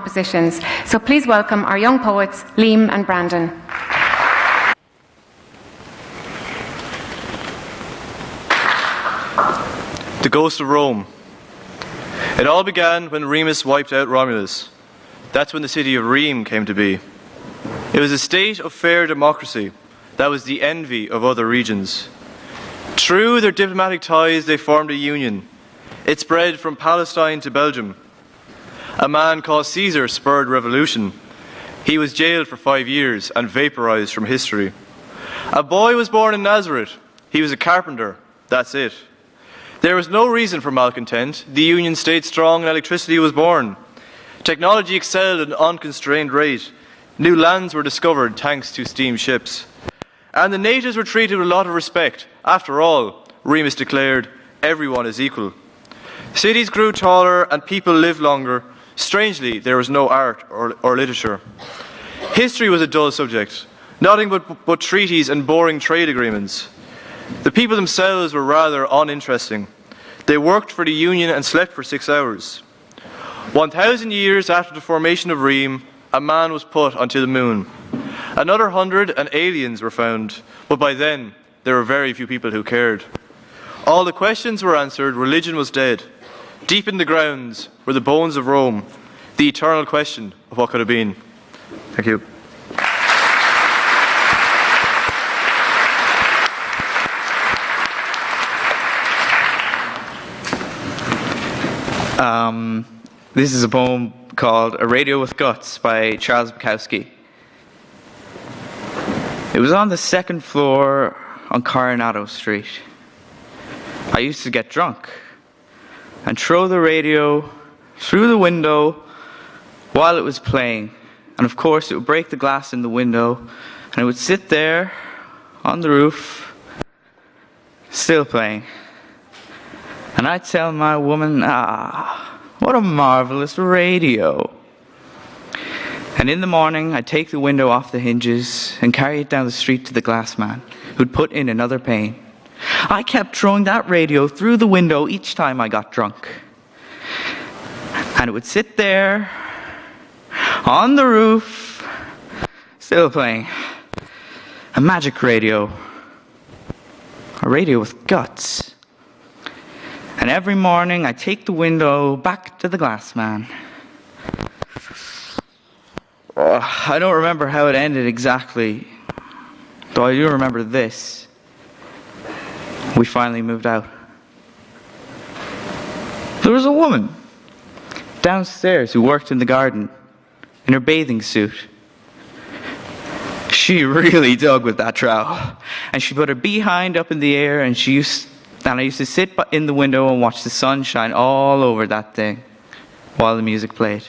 compositions. So please welcome our young poets, Liam and Brandon. The Ghost of Rome. It all began when Remus wiped out Romulus. That's when the city of Rome came to be. It was a state of fair democracy that was the envy of other regions. Through their diplomatic ties, they formed a union. It spread from Palestine to Belgium. A man called Caesar spurred revolution. He was jailed for 5 years and vaporized from history. A boy was born in Nazareth. He was a carpenter. That's it. There was no reason for malcontent. The Union stayed strong and electricity was born. Technology excelled at an unconstrained rate. New lands were discovered thanks to steam ships. And the natives were treated with a lot of respect. After all, Remus declared, everyone is equal. Cities grew taller and people lived longer. Strangely, there was no art or literature. History was a dull subject. Nothing but treaties and boring trade agreements. The people themselves were rather uninteresting. They worked for the Union and slept for 6 hours. 1,000 years after the formation of Rome, a man was put onto the moon. Another 100 and aliens were found, but by then there were very few people who cared. All the questions were answered, religion was dead. Deep in the grounds were the bones of Rome, the eternal question of what could have been. Thank you. This is a poem called A Radio with Guts by Charles Bukowski. It was on the second floor on Coronado Street. I used to get drunk and throw the radio through the window while it was playing. And of course it would break the glass in the window and it would sit there on the roof, still playing. And I'd tell my woman, what a marvelous radio. And in the morning, I'd take the window off the hinges and carry it down the street to the glass man, who'd put in another pane. I kept throwing that radio through the window each time I got drunk. And it would sit there on the roof, still playing. A magic radio. A radio with guts. And every morning I take the window back to the glass man. I don't remember how it ended exactly, though I do remember this. We finally moved out. There was a woman downstairs who worked in the garden in her bathing suit. She really dug with that trowel. And she put her behind up in the air and I used to sit in the window and watch the sun shine all over that thing while the music played.